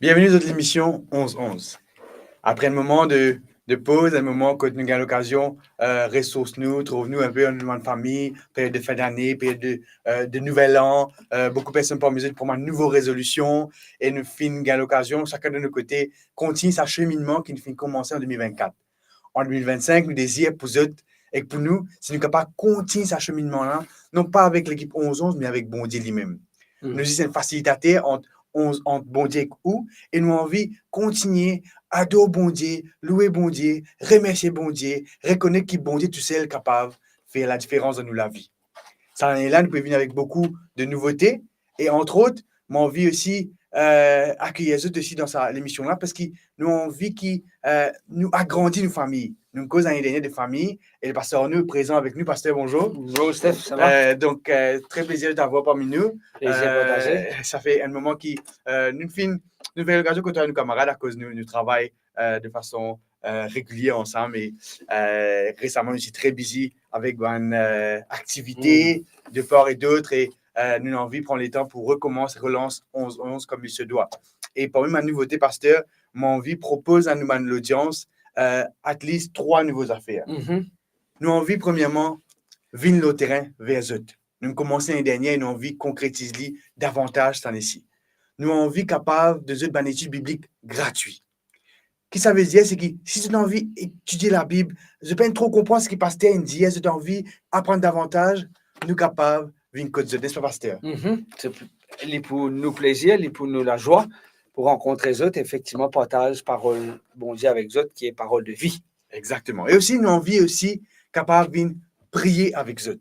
Bienvenue dans l'émission 11-11. Après un moment de pause, un moment que nous avons l'occasion, ressources-nous, trouve-nous un peu en moment de famille, période de fin d'année, période de nouvel an, beaucoup de personnes pour mesure pour une nouvelle résolution, et nous finissons l'occasion, chacun de nos côtés, continue sa cheminement qui nous finit commencer en 2024. En 2025, nous désirons pour eux et pour nous, si nous sommes capables de continuer ce cheminement-là, non pas avec l'équipe 11-11, mais avec Bon Dieu lui-même. Nous disons une facilité entre bon Dieu et nous, et nous avons envie de continuer à adorer bon Dieu, louer bon Dieu, remercier bon Dieu, reconnaître que bon Dieu tout seul est capable de faire la différence dans la vie. Cette année-là, nous pouvons venir avec beaucoup de nouveautés, et entre autres, moi, envie aussi accueillir les autres aussi dans l'émission-là, parce que nous avons envie qu'ils nous agrandissent nos familles. Nous cause l'année dernière de famille, et le pasteur Arnaud est présent avec nous. Pasteur, bonjour. Bonjour, Steph, ça va? Donc, très plaisir de t'avoir parmi nous. Plaisir partagé. Ça fait un moment qui nous fait l'occasion de côtoyer nos camarades à cause de nous travaillons de façon régulière ensemble. Et récemment, je suis très busy avec une activité de part et d'autre. Et nous avons envie de prendre le temps pour relance 11-11 comme il se doit. Et parmi ma nouveauté, pasteur, mon envie propose à nous, l'audience, at least 3 nouvelles affaires. Nous avons envie, premièrement, venir le terrain vers eux. Nous commençons l'année dernière et nous avons envie de concrétiser davantage cette année-ci. Nous avons envie capable de faire une étude biblique gratuite. Ce que ça veut dire, c'est que si tu as envie d'étudier la Bible, je ne peux pas trop comprendre ce que le pasteur dit, si tu as envie d'apprendre davantage, nous sommes capables de venir côté de n'est-ce pas, pasteur? C'est pour nous plaisir, pour nous la joie, pour rencontrer les autres, effectivement, partage parole, bon Dieu avec les autres, qui est parole de vie. Exactement. Et aussi, nous avons envie aussi capable de venir prier avec eux.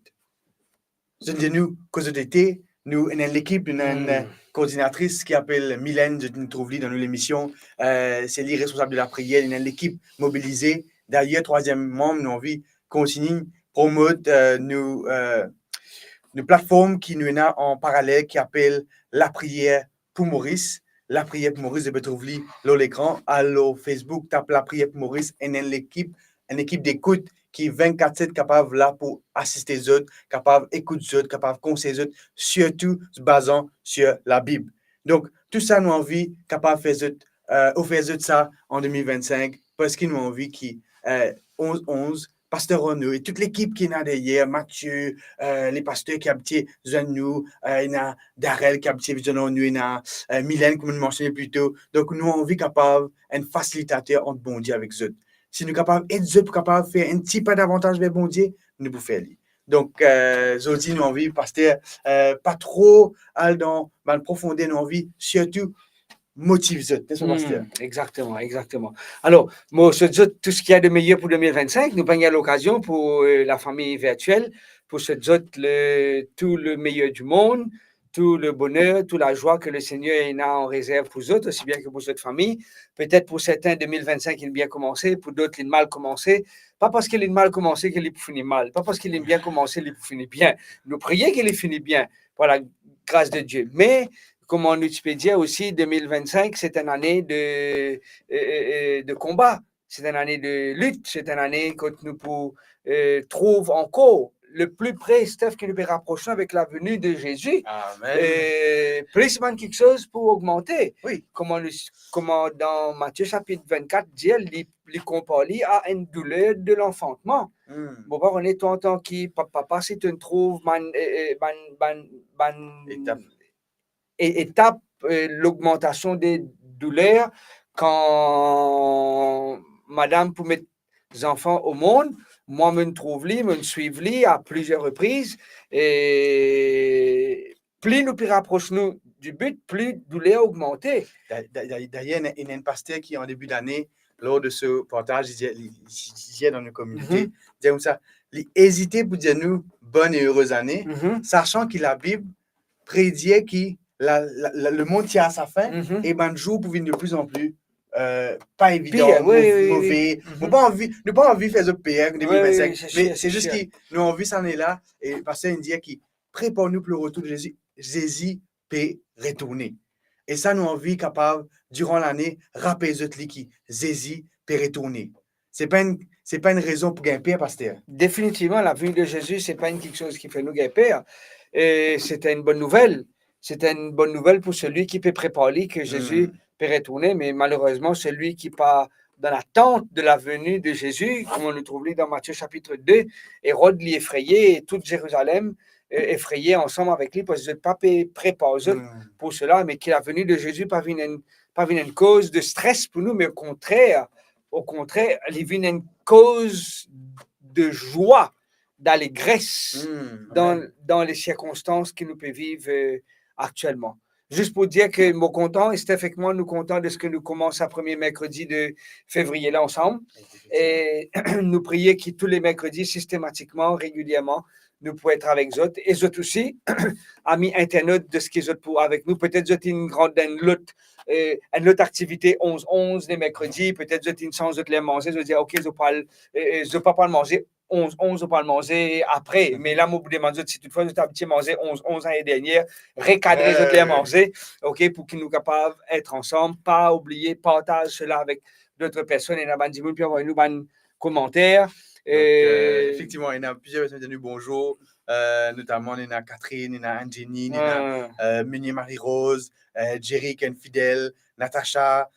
C'est nous, cause d'été, nous, on a l'équipe, on a une coordinatrice qui s'appelle Mylène, je nous trouve dans l'émission. C'est lui responsable de la prière, on a l'équipe mobilisée. D'ailleurs, troisième membre, nous avons envie de continuer promouvoir nos plateformes qui nous ont en parallèle qui appellent la prière pour Maurice. La prière pour Maurice, je peux trouver là l'écran. Alors, Facebook, tape la prière pour Maurice, et on a une équipe d'écoute qui est 24/7 capable là pour assister les autres, capable d'écouter les autres, capable de conseiller les autres, surtout se basant sur la Bible. Donc, tout ça, nous avons envie capable de faire offrir ça en 2025 parce qu'ils nous ont envie qui 11-11, Pasteur Renaud et toute l'équipe qui est là derrière, Mathieu, les pasteurs qui habitent besoin de nous, il y a Darrell qui habite besoin de nous, il y a Mylène, comme nous mentionnais plus tôt. Donc, nous avons envie capable un facilitateur entre bon Dieu avec eux. Si nous sommes capables de faire un petit peu davantage vers bon Dieu, nous pouvons faire. Donc, aujourd'hui, nous avons envie, pasteur, pas trop aller dans la profondeur, nous avons envie, surtout, motive eux, n'est-ce pas, pasteur? Exactement. Alors, moi, je dis tout ce qu'il y a de meilleur pour 2025, nous avons l'occasion pour la famille virtuelle, pour se dire tout le meilleur du monde, tout le bonheur, toute la joie que le Seigneur a en réserve pour eux, aussi bien que pour cette famille. Peut-être pour certains, 2025, il est bien commencé, pour d'autres, il est mal commencé. Pas parce qu'il est mal commencé qu'il est fini mal, pas parce qu'il est bien commencé qu'il est fini bien. Nous prions qu'il est fini bien, par la grâce de Dieu. Mais, comme on peut dire aussi, 2025, c'est une année de combat, c'est une année de lutte, c'est une année que nous trouvons encore le plus près, Steph, qui nous rapprochons avec la venue de Jésus. Amen. Plus quelque chose pour augmenter. Oui. Comment dans Matthieu chapitre 24, dit, il compare à une douleur de l'enfantement. Bon, on est tout en temps qui, papa, si tu trouves étape l'augmentation des douleurs quand madame pour mettre les enfants au monde, moi me trouve me suivre à plusieurs reprises et plus nous rapprochons du but, plus douleur augmentée. D'ailleurs, il y a un pasteur qui en début d'année, lors de ce partage, il disait dans nos communautés, il disait comme ça, hésitez pour dire nous bonne et heureuse année, sachant que la Bible prédit que le monde tient à sa fin et ben jour pour venir de plus en plus pas évident, mauvais. Nous pas envie de faire ce pire en 2025, mais c'est juste que nous avons envie cette année-là et le pasteur dit qu'il prépare-nous pour le retour de Jésus. Jésus peut retourner. Et ça, nous envie capable, durant l'année, rappeler les autres qui Zézi, peut retourner. C'est pas une raison pour gagner, pasteur. Définitivement, la venue de Jésus, c'est pas quelque chose qui fait nous guérir. Et c'était une bonne nouvelle. C'était une bonne nouvelle pour celui qui peut préparer que Jésus peut retourner, mais malheureusement, celui qui pas dans l'attente de la venue de Jésus, comme on le trouve dans Matthieu chapitre 2, Hérode l'y effrayé et toute Jérusalem effrayé ensemble avec lui parce qu'ils n'ont pas préparé pour cela, mais que la venue de Jésus pas une cause de stress pour nous, mais au contraire, il vient une cause de joie, d'allégresse dans les circonstances que nous pouvons vivre actuellement. Juste pour dire que nous sommes contents, et Steph et moi, nous sommes contents de ce que nous commençons le premier mercredi de février là ensemble. Et nous prions que tous les mercredis, systématiquement, régulièrement, nous pouvons être avec eux. Et eux aussi, amis internautes de ce qu'ils ont pour avec nous. Peut-être une autre activité 11-11 les mercredis, peut-être une chance de les manger, je dire, OK, je ne peux pas le manger 11-11, je pas le manger après. Mais là, moi, vous demandez si toutefois vous avez mangé 11-11 l'année dernière, recadrer les manger, OK, pour qu'ils nous capables d'être ensemble, pas oublier, partage cela avec d'autres personnes. Et là, puis envoyez-nous un commentaire. Donc, effectivement, il y a plusieurs personnes qui ont dit bonjour, notamment il y a Catherine, il y a Anjeni, il y a Meunier Marie-Rose, Jerry qui est fidèle, Natacha,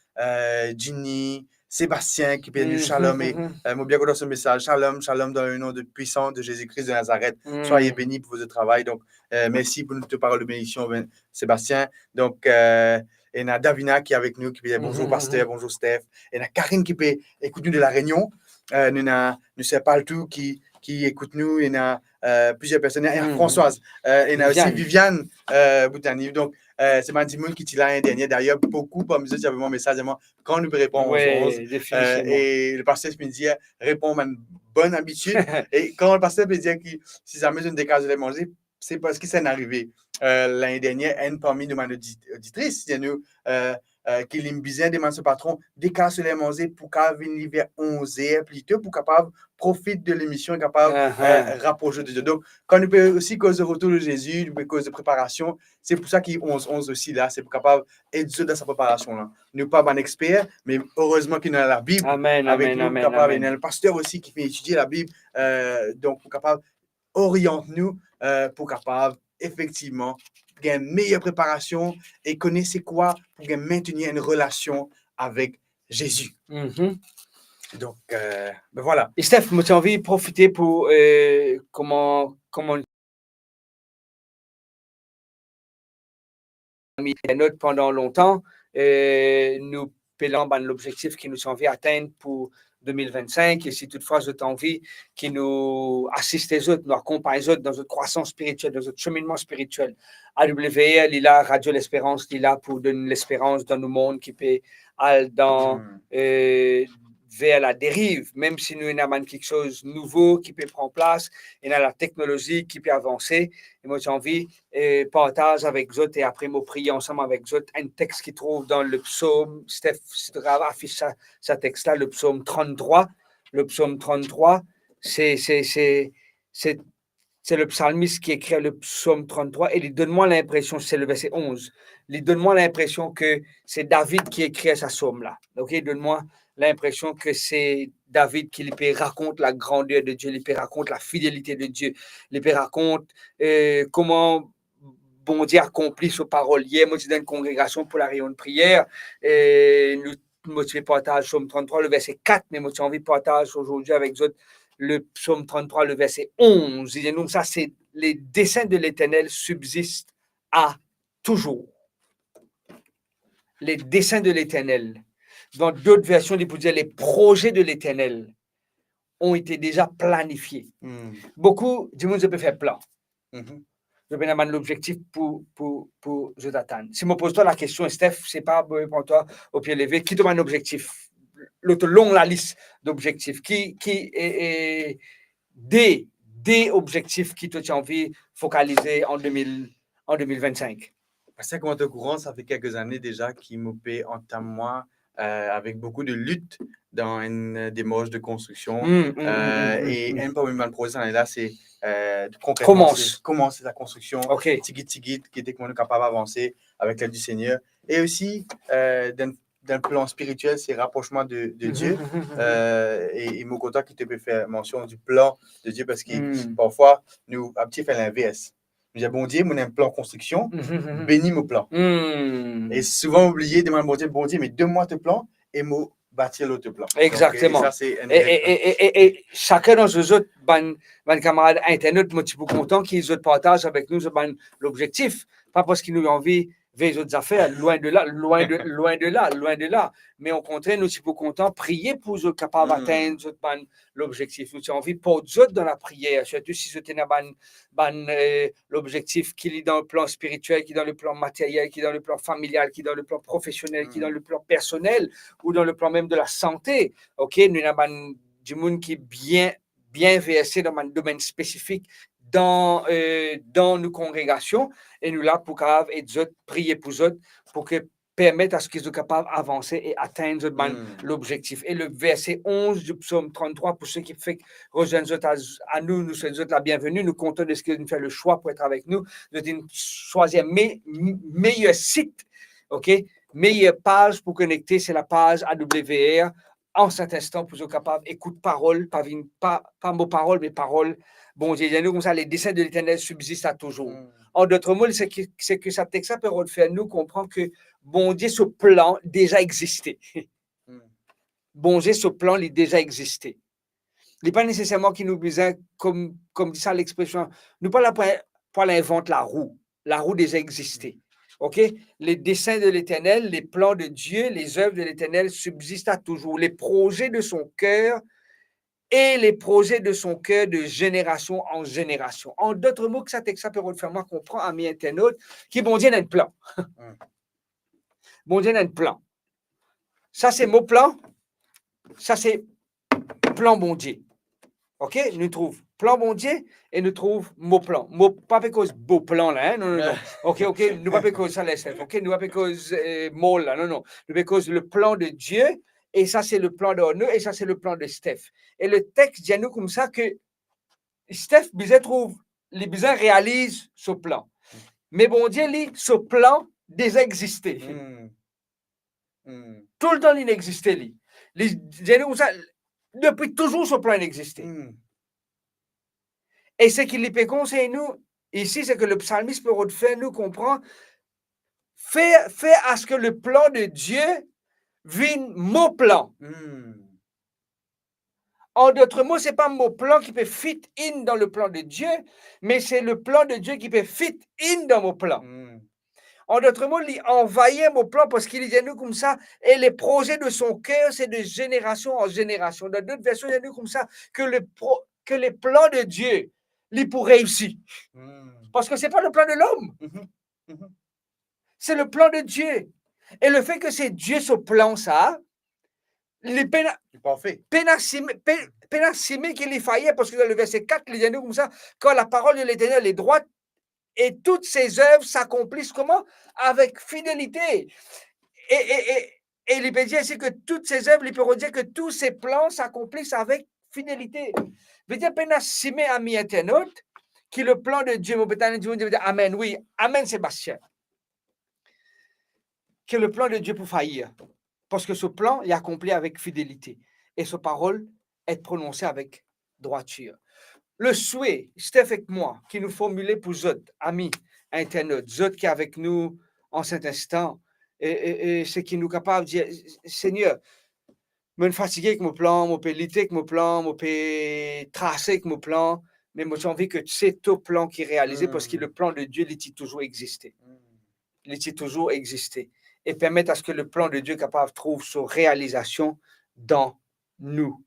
Ginny, Sébastien qui peut dire shalom et moi bien dans ce message, shalom dans le nom de puissant de Jésus-Christ de Nazareth. Soyez bénis pour votre travail. Donc, merci pour notre parole de bénédiction, Sébastien. Donc, il y a Davina qui est avec nous, qui peut dire bonjour pasteur, bonjour Steph. Il y a Karine qui peut écouter nous de la Réunion. Nous savons pas le tout qui écoute nous. Il y a plusieurs personnes. Il y a Françoise. Il y a aussi Viviane Boutani. Donc, c'est Mandimoun qui était là l'année dernière. D'ailleurs, beaucoup parmi eux, j'avais mon message à moi quand nous répondons aux choses. Et le pasteur me dit répond à une bonne habitude. Et quand le pasteur me dit que si jamais je ne décale de les manger, c'est parce que ça n'est arrivé. L'année dernière, une parmi nos auditrices, nous, qui l'aime bien demander ce patron décale sur les manger pour qu'elle vienne vers 11h plutôt pour capable profiter de l'émission et capable rapprocher de Dieu. Donc, quand nous peut aussi cause de retour de Jésus, nous peut cause de préparation, c'est pour ça qu'il y a 11 aussi là, c'est pour capable aider dans sa préparation là. Nous pas un expert, mais heureusement qu'il y a la Bible avec nous, capable. Il y a le pasteur aussi qui fait étudier la Bible, donc pour capable oriente nous pour capable effectivement gagner une meilleure préparation et connaître quoi pour maintenir une relation avec Jésus. Donc, ben voilà. Et Steph, moi, j'ai envie de profiter pour comment mis des notes pendant longtemps. Nous payons l'objectif qui nous envie d'atteindre pour 2025. Et si toutefois, vous avez envie qui nous assiste les autres, nous accompagne les autres dans notre croissance spirituelle, dans notre cheminement spirituel. AWR, il est là, Radio l'Espérance, il est là pour donner l'espérance dans le monde qui peut aller vers la dérive, même si nous avons quelque chose de nouveau qui peut prendre place, il y a la technologie qui peut avancer. Et moi, j'ai envie de partager avec vous et après, nous prier ensemble avec vous un texte qui trouve dans le psaume, Steph affiche ce texte-là, le psaume 33. Le psaume 33, c'est le psalmiste qui écrit le psaume 33 et il donne-moi l'impression, c'est le verset 11, il donne-moi l'impression que c'est David qui écrit ce psaume-là. Ok, donne-moi l'impression que c'est David qui lui raconte la grandeur de Dieu, lui raconte la fidélité de Dieu, lui raconte comment bon Dieu accomplit ses paroles. Hier, moi, j'étais dans une congrégation pour la réunion de prière et nous partage psaume 33, le verset 4, mais moi, j'ai envie de partager aujourd'hui avec vous le psaume 33, le verset 11. Et donc, ça, c'est les desseins de l'Éternel subsistent à toujours. Les desseins de l'Éternel. Dans d'autres versions, il peut dire les projets de l'Éternel ont été déjà planifiés. Beaucoup du monde peut faire plan. Je vais avoir l'objectif pour je t'attends. Si je pose toi la question, Steph, c'est pas pour toi au pied levé, qui te donne un objectif? L'autre long la liste d'objectifs. Qui est des objectifs qui tu as envie de focaliser en 2025? Parce que comme tu es au courant, ça fait quelques années déjà qu'il m'opère entame moi avec beaucoup de lutte dans une démarche de construction. Et un peu même le projet là, c'est concrètement commencer la construction. Tigit, qui était qu'on est capable d'avancer avec l'aide du Seigneur. Et aussi, dans le plan spirituel, c'est rapprochement de Dieu. Et Mokota qui te peut faire mention du plan de Dieu parce que parfois, nous, un petit fait l'inverse. Nous disons, bon Dieu, mon un plan construction, bénis mon plan. Et souvent oublié, demander bon Dieu, mais donne-moi tes plans et moi bâtir l'autre plan. Exactement. Donc, et ça, c'est et chacun dans eux autres, ben camarades internet, moi, je suis content qu'ils partagent avec nous l'objectif. Pas parce qu'ils nous ont envie les autres affaires, loin de là, loin de là. Mais au contraire, nous sommes contents de prier pour eux capables d'atteindre l'objectif. Nous avons envie pour eux dans la prière, surtout si c'était l'objectif qui est dans le plan spirituel, qui est dans le plan matériel, qui est dans le plan familial, qui est dans le plan professionnel, qui est dans le plan personnel ou dans le plan même de la santé. OK, nous avons du monde qui est bien versé dans un domaine spécifique dans nos congrégations et nous là pour prier pour eux pour que permettre à ce qu'ils soient capables d'avancer et atteindre l'objectif. Et le verset 11 du psaume 33, pour ceux qui font rejoindre à nous, nous sommes la bienvenue, nous comptons de ce qu'ils nous fait le choix pour être avec nous, de choisir meilleur site, OK? Meilleure page pour connecter, c'est la page AWR. En cet instant, pour être capable d'écouter parole, pas mots parole, mais parole. Bon Dieu, nous comme ça, les desseins de l'Éternel subsistent à toujours. En d'autres mots, c'est que ça texte peut faire nous comprendre que bon Dieu, ce plan déjà existé. Bon Dieu, ce plan, il déjà existé. Il n'est pas nécessairement qu'il nous besoin, comme dit ça l'expression, nous pas là pour l'inventer la roue. La roue déjà existait. OK? Les desseins de l'Éternel, les plans de Dieu, les œuvres de l'Éternel subsistent à toujours. Les projets de son cœur et les projets de son cœur de génération en génération. En d'autres mots, que ça peut faire moi comprendre à mes internautes qui bon Dieu a un plan. Bon Dieu a un plan. Ça, c'est mon plan. Ça, c'est plan bon Dieu. OK? Nous trouvons plan bon Dieu et nous trouvons mon plan. Pas parce que beau plan là, hein? Non. OK. Nous pas parce que ça laisse. OK? Nous pas parce que mot là, non. Nous parce que le plan de Dieu et ça c'est le plan de nous et ça c'est le plan de Steph. Et le texte dit à nous comme ça que Steph les besoins réalise ce plan. Mais bon Dieu lit ce plan déjà existé. Tout le temps il n'existait lui. Les dit comme ça depuis toujours ce plan existait. Et ce qu'il peut conseiller nous ici, c'est que le psalmiste peut faire nous comprendre, faire à ce que le plan de Dieu vienne mon plan. En d'autres mots, ce n'est pas mon plan qui peut fit in dans le plan de Dieu, mais c'est le plan de Dieu qui peut fit in dans mon plan. En d'autres mots, il envahit mon plan parce qu'il dit nous comme ça, et les projets de son cœur, c'est de génération en génération. Dans d'autres versions, il dit nous comme ça, que les plans de Dieu, il pour réussir. Parce que ce n'est pas le plan de l'homme. C'est le plan de Dieu. Et le fait que c'est Dieu ce plan, ça, il pénassime qu'il y faillait, parce que dans le verset 4, il dit nous comme ça, quand la parole de l'Éternel est droite, et toutes ses œuvres s'accomplissent comment? Avec fidélité. Et il peut dire ici que toutes ses œuvres, il peut dire que tous ses plans s'accomplissent avec fidélité. Il veut dire, pénassime à mi internaute, qui le plan de Dieu, Amen, oui, Amen Sébastien. Que le plan de Dieu pour faillir. Parce que ce plan est accompli avec fidélité. Et ce parole est prononcée avec droiture. Le souhait, Steph et moi, qui nous formulons pour vous, amis internautes, vous qui êtes avec nous en cet instant, et c'est qui nous capable de dire, Seigneur, je suis fatigué avec mon plan, je peux lutter avec mon plan, je peux tracer avec mon plan, mais moi j'ai envie que c'est ton plan qui est réalisé parce que le plan de Dieu, il a toujours existé. Il a toujours existé. Et permettre à ce que le plan de Dieu capable trouve sa réalisation dans nous,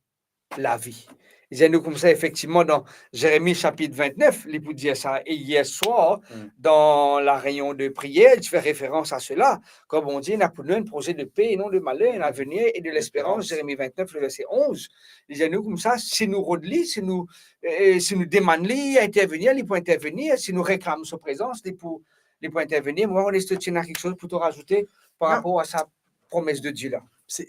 la vie. Il nous comme ça, effectivement, dans Jérémie chapitre 29, il peut dire ça. Et hier soir, dans la réunion de prière, il fait référence à cela. Comme on dit, il a pour nous un projet de paix et non de malheur, un avenir et de l'espérance. Jérémie 29, le verset 11. Il dit nous comme ça, si nous relis, si nous demandons d'intervenir, il peut intervenir. Si nous réclamons sa présence, il peut intervenir. Moi, on est quelque chose pour te rajouter par rapport à sa promesse de Dieu là. C'est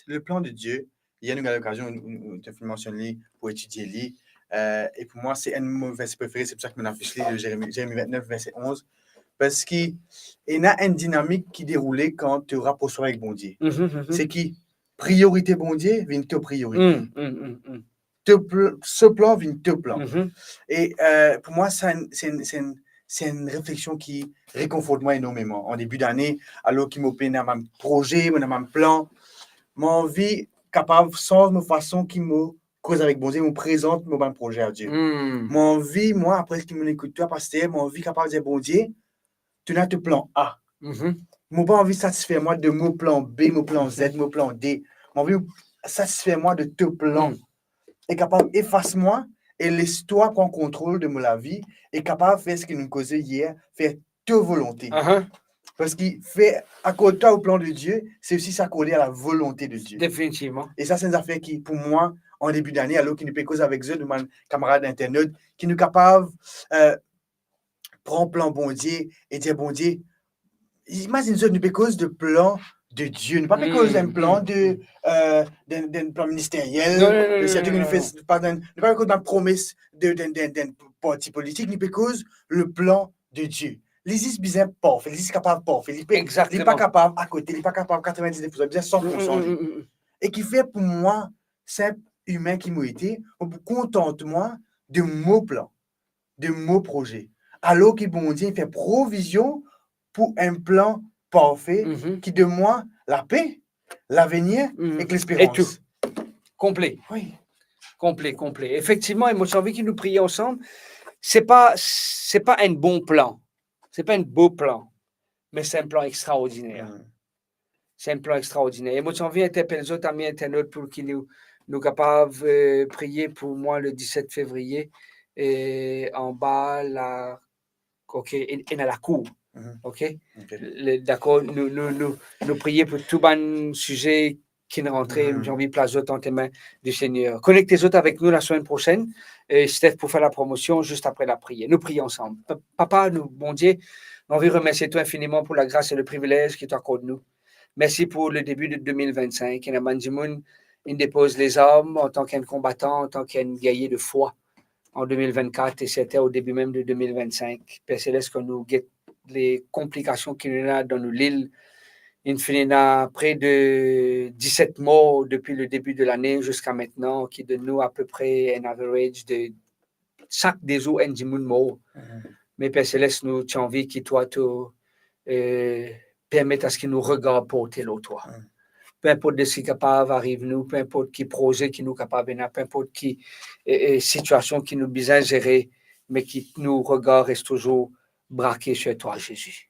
le plan de Dieu. Il y a une occasion de mentionner pour étudier lui. Et pour moi, c'est un de mes versets préférés. C'est pour ça que mon affiche de Jérémie 29, verset 11. Parce qu'il y a une dynamique qui déroulait quand tu rapproches avec bon Dieu. C'est qui priorité bon Dieu vient te priorité. Ce plan vient te plan. Et pour moi, c'est une réflexion qui réconforte moi énormément. En début d'année, alors qu'il m'a dans mon projet, dans mon plan, mon envie capable, sans ma façon qui me cause avec bon Dieu, me présente mon projet à Dieu. Mon envie, moi, après ce qu'il m'écoute, toi, pasteur, mon envie capable de dire bon Dieu, tu as ton plan A. Mon pas envie de satisfaire moi de mon plan B, mon plan Z, mon plan D. Mon envie satisfaire moi de ton plan. Est capable efface-moi et laisse-toi prendre contrôle de ma vie. Est capable de faire ce que nous causons hier, faire ta volonté. Parce qu'il fait accorder au plan de Dieu, c'est aussi s'accorder à la volonté de Dieu. Définitivement. Et ça, c'est une affaire qui, pour moi, en début d'année, alors qu'il nous peut causer avec eux, de mon camarade d'internet, qui nous capable prendre plan bon Dieu et dire bon Dieu, imagine ça, nous peut cause de plan de Dieu, nous pas cause d'un plan d'un plan ministériel, c'est-à-dire que nous fait pas cause d'une promesse d'un parti politique, nous peut cause le plan de Dieu. Les bizarres parfait, les capable parfait, il n'est pas capable à côté, il n'est pas capable 99%, bien 100%. Et qui fait pour moi, simple humain qui m'a été, contente-moi de mon plan, de mon projet. Alors que bon Dieu fait provision pour un plan parfait qui de moi la paix, l'avenir et l'espérance. Et tout. Complet. Oui. Complet. Effectivement, et moi j'ai envie que nous prions ensemble. C'est pas un bon plan. C'est pas un beau plan, mais c'est un plan extraordinaire. C'est un plan extraordinaire. Et moi j'ai envie d'interpeller les autres amis internautes pour qu'ils nous capables de prier pour moi le 17 février et en bas là. OK, et dans la cour. OK? D'accord, nous prier pour tout bon sujet qui est rentré. J'ai envie de placer dans tes mains du Seigneur. Connectez les autres avec nous la semaine prochaine. Et Steph pour faire la promotion juste après la prière. Nous prions ensemble. Papa, nous, bon Dieu, on veut remercier toi infiniment pour la grâce et le privilège que tu accordes nous. Merci pour le début de 2025. Et il dépose les armes en tant qu'un combattant, en tant qu'un guerrier de foi. En 2024 et c'était au début même de 2025. Père Céleste, qu'on nous guette les complications qu'il y a dans nos îles. Il y a près de 17 morts depuis le début de l'année jusqu'à maintenant, qui donne nous à peu près un average de chaque des jours, un dimoun mort. Mais Père Céleste, nous tu as envie que toi, tu permettes à ce qu'il nous regarde porter l'autre toi. Peu importe de ce qui est capable arrive nous, peu importe qui projet qui nous capable, peu importe qui situation qui nous besoin gérer, mais qui nous regarde reste toujours braqué sur toi, Jésus.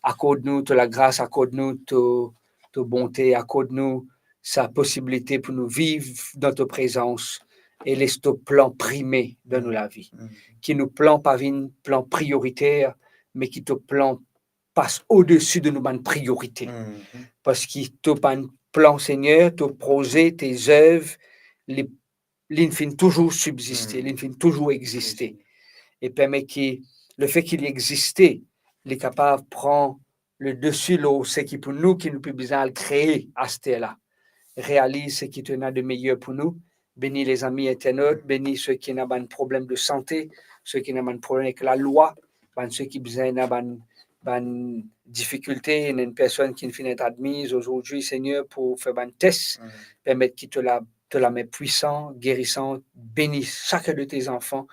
Accorde-nous la grâce, accorde-nous ta bonté, accorde-nous sa possibilité pour nous vivre dans ta présence et laisse ton plan primer dans nous la vie. Qui nous plan pas un plan prioritaire, mais qui te plan passe au-dessus de nos priorités. Parce qu'il te plan, Seigneur, tes projets, tes œuvres, l'infini toujours subsister, l'infini toujours exister. Et permet que le fait qu'il existait, il est capable de prendre le dessus, ce qui pour nous, qui nous peut besoin de créer à ce là. Réalise ce qui te a de meilleur pour nous. Bénis les amis internautes, bénis ceux qui ont un problème de santé, ceux qui ont un problème avec la loi, ceux qui ont besoin d'une difficulté, une personne qui finit d'être admise aujourd'hui, Seigneur, pour faire un test, permettre qu'il te la met puissant, guérissant, bénis chacun de tes enfants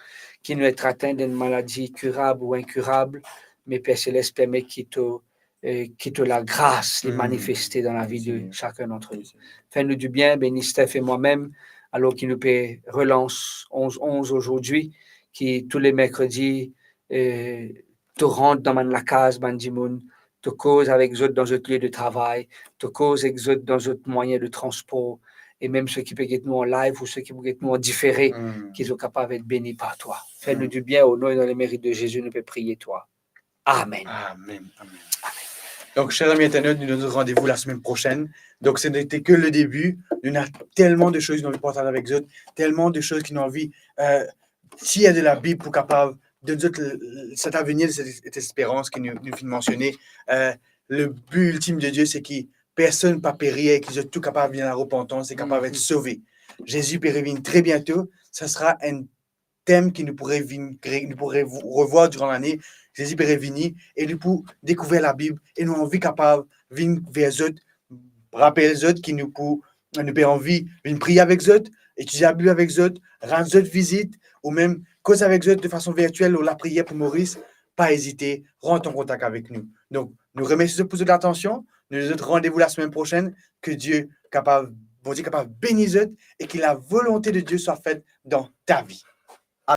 qui nous est atteint d'une maladie curable ou incurable, mais Père Céleste, permet qu'il te la grâce de manifester dans la vie de chacun d'entre nous. Fais-nous du bien, bénis Steph et moi-même, alors qu'il nous paie relance 11-11 aujourd'hui, qui tous les mercredis te rentre dans la case, bandimoun, te cause avec eux dans notre lieu de travail, te cause avec eux dans notre moyen de transport, et même ceux qui peuvent être nous en live ou ceux qui peuvent être nous en différé, qui sont capables d'être bénis par toi. Fais-nous du bien au nom et dans les mérites de Jésus, nous pouvons prier toi. Amen. Amen. Donc, chers amis internautes, nous nous rendez-vous la semaine prochaine. Donc, ce n'était que le début. Nous avons tellement de choses qui nous envie de partager avec eux, tellement de choses qui nous ont envie. S'il y a de la Bible pour capable de dire cet avenir, cette espérance que nous venons de mentionner, le but ultime de Dieu, c'est que personne ne peut périr et qu'ils sont tout capables de venir à la repentance et capable d'être sauvé. Jésus peut revenir très bientôt. Ça sera un thèmes qui nous pourraient revoir durant l'année. Jésus pourrait venir et nous pour découvrir la Bible et nous envie capable de venir vers eux, rappeler eux qui nous pour nous envie de prier avec eux, étudier la Bible avec eux, rendre eux visite ou même cause avec eux de façon virtuelle ou la prière pour Maurice. Pas hésiter, rentre en contact avec nous. Donc, nous remercions pour votre attention. Nous nous rendez-vous la semaine prochaine. Que Dieu capable, bon Dieu capable bénisse et que la volonté de Dieu soit faite dans ta vie.